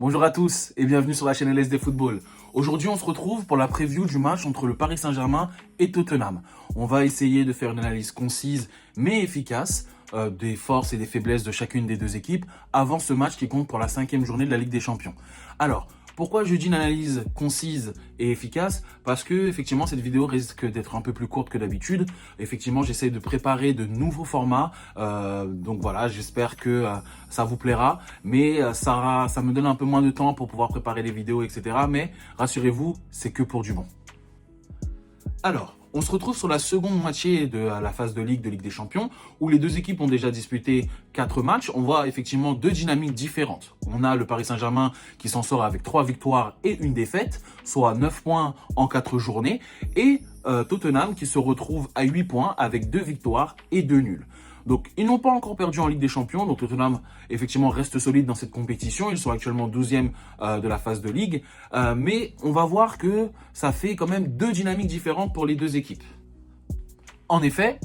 Bonjour à tous et bienvenue sur la chaîne LSD Football. Aujourd'hui, on se retrouve pour la preview du match entre le Paris Saint-Germain et Tottenham. On va essayer de faire une analyse concise mais efficace des forces et des faiblesses de chacune des deux équipes avant ce match qui compte pour la 5e journée de la Ligue des Champions. Alors, pourquoi je dis une analyse concise et efficace? Parce que effectivement cette vidéo risque d'être un peu plus courte que d'habitude. Effectivement, j'essaie de préparer de nouveaux formats. Donc voilà, j'espère que ça vous plaira. Mais ça me donne un peu moins de temps pour pouvoir préparer les vidéos, etc. Mais rassurez-vous, c'est que pour du bon. Alors, on se retrouve sur la seconde moitié de la phase de Ligue des Champions, où les deux équipes ont déjà disputé 4 matchs. On voit effectivement deux dynamiques différentes. On a le Paris Saint-Germain qui s'en sort avec 3 victoires et une défaite, soit 9 points en 4 journées, et Tottenham qui se retrouve à 8 points avec 2 victoires et 2 nuls. Donc, ils n'ont pas encore perdu en Ligue des Champions. Donc, Tottenham, effectivement, reste solide dans cette compétition. Ils sont actuellement 12e de la phase de Ligue. Mais on va voir que ça fait quand même deux dynamiques différentes pour les deux équipes. En effet,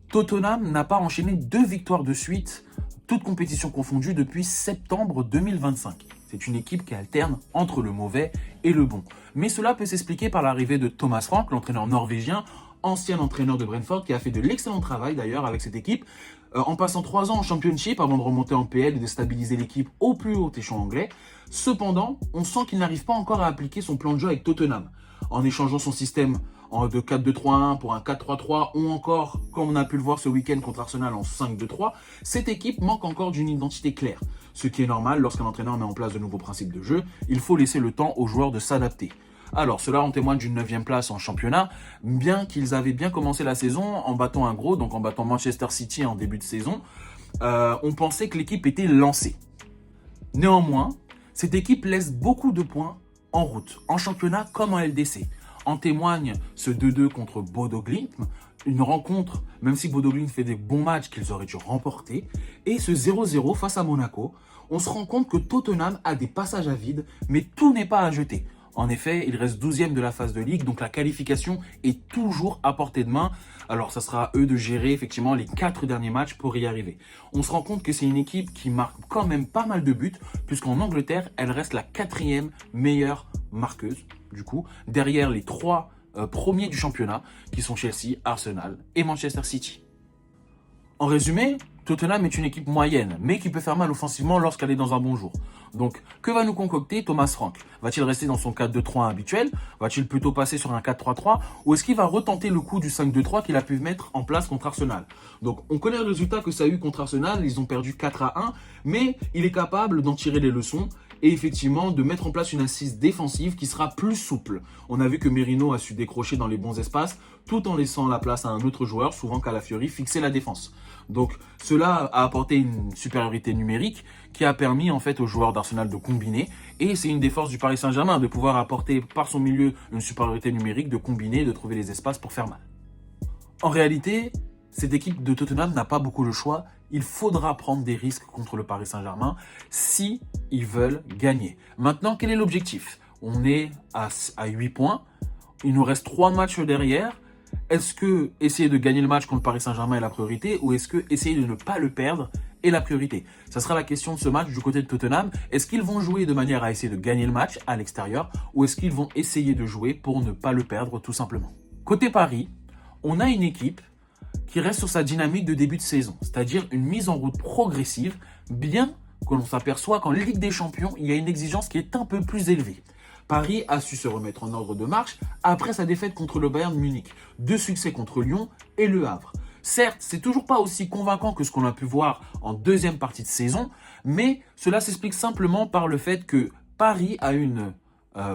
Tottenham n'a pas enchaîné 2 victoires de suite, toutes compétitions confondues, depuis septembre 2025. C'est une équipe qui alterne entre le mauvais et le bon. Mais cela peut s'expliquer par l'arrivée de Thomas Frank, l'entraîneur norvégien, ancien entraîneur de Brentford, qui a fait de l'excellent travail d'ailleurs avec cette équipe, en passant 3 ans en Championship avant de remonter en PL et de stabiliser l'équipe au plus haut échelon anglais. Cependant, on sent qu'il n'arrive pas encore à appliquer son plan de jeu avec Tottenham, en échangeant son système de 4-2-3-1 pour un 4-3-3 ou encore, comme on a pu le voir ce week-end contre Arsenal, en 5-2-3, cette équipe manque encore d'une identité claire. Ce qui est normal lorsqu'un entraîneur met en place de nouveaux principes de jeu, il faut laisser le temps aux joueurs de s'adapter. Alors, cela en témoigne d'une 9e place en championnat, bien qu'ils avaient bien commencé la saison en battant un gros, donc en battant Manchester City en début de saison. On pensait que l'équipe était lancée. Néanmoins, cette équipe laisse beaucoup de points en route, en championnat comme en LDC. En témoigne ce 2-2 contre Bodo Glimt, une rencontre, même si Bodo Glimt fait des bons matchs qu'ils auraient dû remporter, et ce 0-0 face à Monaco. On se rend compte que Tottenham a des passages à vide, mais tout n'est pas à jeter. En effet, il reste 12e de la phase de Ligue, donc la qualification est toujours à portée de main. Alors, ça sera à eux de gérer effectivement les 4 derniers matchs pour y arriver. On se rend compte que c'est une équipe qui marque quand même pas mal de buts, puisqu'en Angleterre, elle reste la 4e meilleure marqueuse, du coup, derrière les 3 premiers du championnat, qui sont Chelsea, Arsenal et Manchester City. En résumé, Tottenham est une équipe moyenne, mais qui peut faire mal offensivement lorsqu'elle est dans un bon jour. Donc, que va nous concocter Thomas Frank? Va-t-il rester dans son 4-2-3 habituel? Va-t-il plutôt passer sur un 4-3-3? Ou est-ce qu'il va retenter le coup du 5-2-3 qu'il a pu mettre en place contre Arsenal? Donc, on connaît le résultat que ça a eu contre Arsenal. Ils ont perdu 4-1, mais il est capable d'en tirer les leçons et effectivement de mettre en place une assise défensive qui sera plus souple. On a vu que Merino a su décrocher dans les bons espaces tout en laissant la place à un autre joueur, souvent Calafiori, fixer la défense. Donc cela a apporté une supériorité numérique qui a permis en fait aux joueurs d'Arsenal de combiner, et c'est une des forces du Paris Saint-Germain de pouvoir apporter par son milieu une supériorité numérique, de combiner, de trouver les espaces pour faire mal. En réalité, cette équipe de Tottenham n'a pas beaucoup le choix. Il faudra prendre des risques contre le Paris Saint-Germain si ils veulent gagner. Maintenant, quel est l'objectif? On est à 8 points. Il nous reste 3 matchs derrière. Est-ce que essayer de gagner le match contre le Paris Saint-Germain est la priorité, ou est-ce que essayer de ne pas le perdre est la priorité? Ça sera la question de ce match du côté de Tottenham. Est-ce qu'ils vont jouer de manière à essayer de gagner le match à l'extérieur, ou est-ce qu'ils vont essayer de jouer pour ne pas le perdre tout simplement? Côté Paris, on a une équipe qui reste sur sa dynamique de début de saison, c'est-à-dire une mise en route progressive, bien que l'on s'aperçoit qu'en Ligue des Champions, il y a une exigence qui est un peu plus élevée. Paris a su se remettre en ordre de marche après sa défaite contre le Bayern Munich, 2 succès contre Lyon et Le Havre. Certes, c'est toujours pas aussi convaincant que ce qu'on a pu voir en deuxième partie de saison, mais cela s'explique simplement par le fait que Paris a une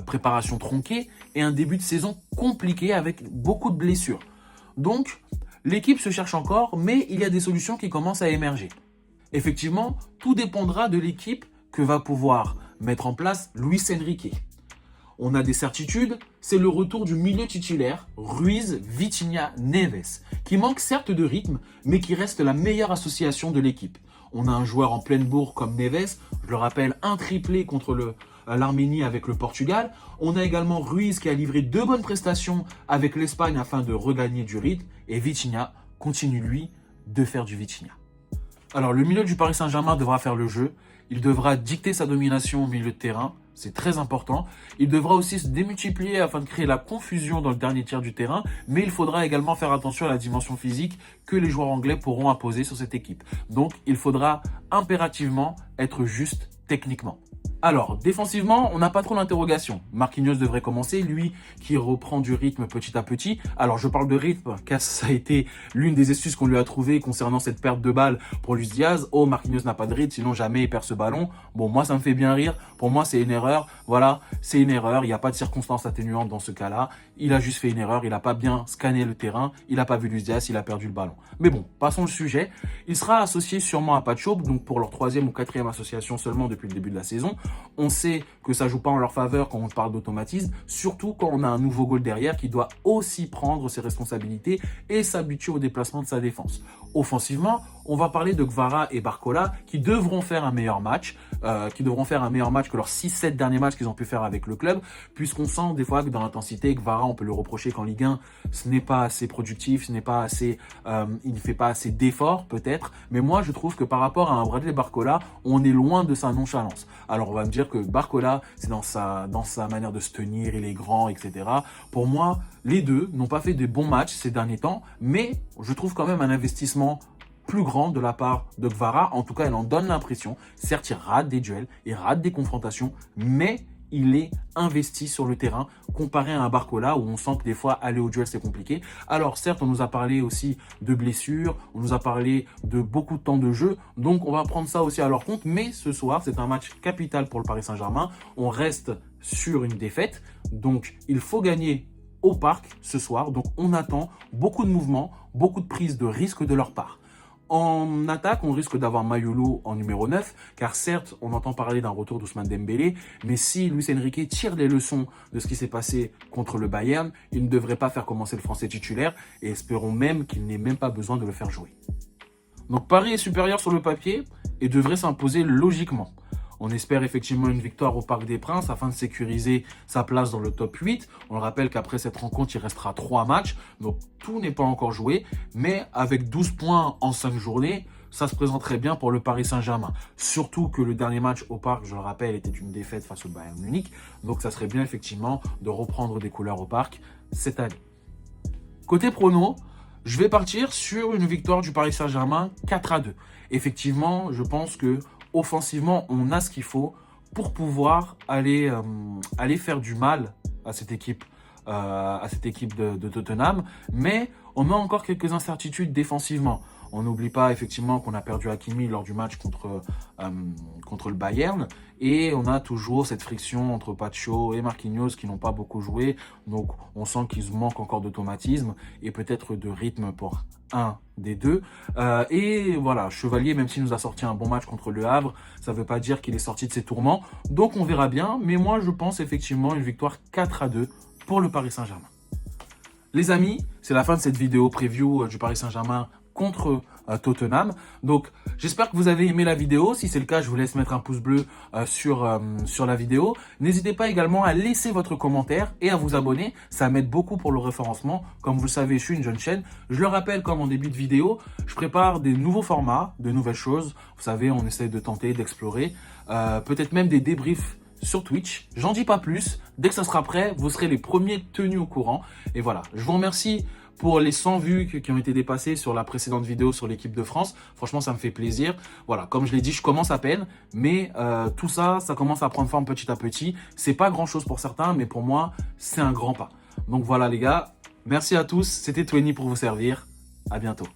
préparation tronquée et un début de saison compliqué avec beaucoup de blessures. Donc, l'équipe se cherche encore, mais il y a des solutions qui commencent à émerger. Effectivement, tout dépendra de l'équipe que va pouvoir mettre en place Luis Enrique. On a des certitudes, c'est le retour du milieu titulaire, Ruiz, Vitinha, Neves, qui manque certes de rythme, mais qui reste la meilleure association de l'équipe. On a un joueur en pleine bourre comme Neves, je le rappelle, un triplé contre l'Arménie avec le Portugal. On a également Ruiz qui a livré 2 bonnes prestations avec l'Espagne afin de regagner du rythme, et Vitinha continue lui de faire du Vitinha. Alors, le milieu du Paris Saint-Germain devra faire le jeu. Il devra dicter sa domination au milieu de terrain. C'est très important. Il devra aussi se démultiplier afin de créer la confusion dans le dernier tiers du terrain. Mais il faudra également faire attention à la dimension physique que les joueurs anglais pourront imposer sur cette équipe. Donc, il faudra impérativement être juste techniquement. Alors, défensivement, on n'a pas trop d'interrogations. Marquinhos devrait commencer, lui qui reprend du rythme petit à petit. Alors, je parle de rythme car ça a été l'une des excuses qu'on lui a trouvées concernant cette perte de balle pour Luis Diaz. Oh, Marquinhos n'a pas de rythme, sinon jamais il perd ce ballon. Bon, moi, ça me fait bien rire. Pour moi, c'est une erreur. Voilà, c'est une erreur. Il n'y a pas de circonstances atténuantes dans ce cas-là. Il a juste fait une erreur. Il n'a pas bien scanné le terrain. Il n'a pas vu Luis Diaz. Il a perdu le ballon. Mais bon, passons le sujet. Il sera associé sûrement à Pacho, donc pour leur 3e ou 4e association seulement depuis le début de la saison. On sait que ça joue pas en leur faveur quand on parle d'automatisme, surtout quand on a un nouveau goal derrière qui doit aussi prendre ses responsabilités et s'habituer au déplacement de sa défense. Offensivement, on va parler de Kvara et Barcola qui devront faire un meilleur match, que leurs 6-7 derniers matchs qu'ils ont pu faire avec le club, puisqu'on sent des fois que dans l'intensité, Kvara, on peut le reprocher qu'en Ligue 1, ce n'est pas assez productif, il ne fait pas assez d'efforts peut-être, mais moi je trouve que par rapport à un Bradley Barcola, on est loin de sa nonchalance. Alors on va me dire que Barcola, c'est dans sa manière de se tenir, il est grand, etc. Pour moi, les deux n'ont pas fait de bons matchs ces derniers temps, mais je trouve quand même un investissement plus grand de la part de Kvara. En tout cas, elle en donne l'impression. Certes, il rate des duels, il rate des confrontations, mais il est investi sur le terrain comparé à un Barcola où on sent que des fois aller au duel c'est compliqué. Alors certes, on nous a parlé aussi de blessures, on nous a parlé de beaucoup de temps de jeu, donc on va prendre ça aussi à leur compte. Mais ce soir, c'est un match capital pour le Paris Saint-Germain. On reste sur une défaite, donc il faut gagner au Parc ce soir. Donc on attend beaucoup de mouvements, beaucoup de prises de risques de leur part. En attaque, on risque d'avoir Mayulu en numéro 9, car certes, on entend parler d'un retour d'Ousmane Dembélé, mais si Luis Enrique tire les leçons de ce qui s'est passé contre le Bayern, il ne devrait pas faire commencer le Français titulaire, et espérons même qu'il n'ait même pas besoin de le faire jouer. Donc Paris est supérieur sur le papier et devrait s'imposer logiquement. On espère effectivement une victoire au Parc des Princes afin de sécuriser sa place dans le top 8. On le rappelle qu'après cette rencontre, il restera 3 matchs. Donc tout n'est pas encore joué. Mais avec 12 points en 5 journées, ça se présenterait bien pour le Paris Saint-Germain. Surtout que le dernier match au Parc, je le rappelle, était une défaite face au Bayern Munich. Donc ça serait bien effectivement de reprendre des couleurs au Parc cette année. Côté prono, je vais partir sur une victoire du Paris Saint-Germain 4-2. Effectivement, je pense que offensivement, on a ce qu'il faut pour pouvoir aller faire du mal à cette équipe, de Tottenham. Mais on a encore quelques incertitudes défensivement. On n'oublie pas effectivement qu'on a perdu Hakimi lors du match contre le Bayern. Et on a toujours cette friction entre Pacho et Marquinhos qui n'ont pas beaucoup joué. Donc on sent qu'ils manquent encore d'automatisme et peut-être de rythme pour un des deux. Et voilà, Chevalier, même s'il nous a sorti un bon match contre Le Havre, ça ne veut pas dire qu'il est sorti de ses tourments. Donc on verra bien. Mais moi je pense effectivement une victoire 4-2 pour le Paris Saint-Germain. Les amis, c'est la fin de cette vidéo preview du Paris Saint-Germain contre Tottenham. Donc j'espère que vous avez aimé la vidéo. Si c'est le cas, je vous laisse mettre un pouce bleu sur la vidéo. N'hésitez pas également à laisser votre commentaire et à vous abonner. Ça m'aide beaucoup pour le référencement. Comme vous le savez, je suis une jeune chaîne. Je le rappelle, comme en début de vidéo, je prépare des nouveaux formats, de nouvelles choses. Vous savez, on essaie de tenter, d'explorer. Peut-être même des débriefs sur Twitch. J'en dis pas plus. Dès que ça sera prêt, vous serez les premiers tenus au courant. Et voilà, je vous remercie pour les 100 vues qui ont été dépassées sur la précédente vidéo sur l'équipe de France. Franchement, ça me fait plaisir. Voilà, comme je l'ai dit, je commence à peine, mais tout ça, ça commence à prendre forme petit à petit. C'est pas grand-chose pour certains, mais pour moi, c'est un grand pas. Donc voilà les gars, merci à tous. C'était Twenty pour vous servir. À bientôt.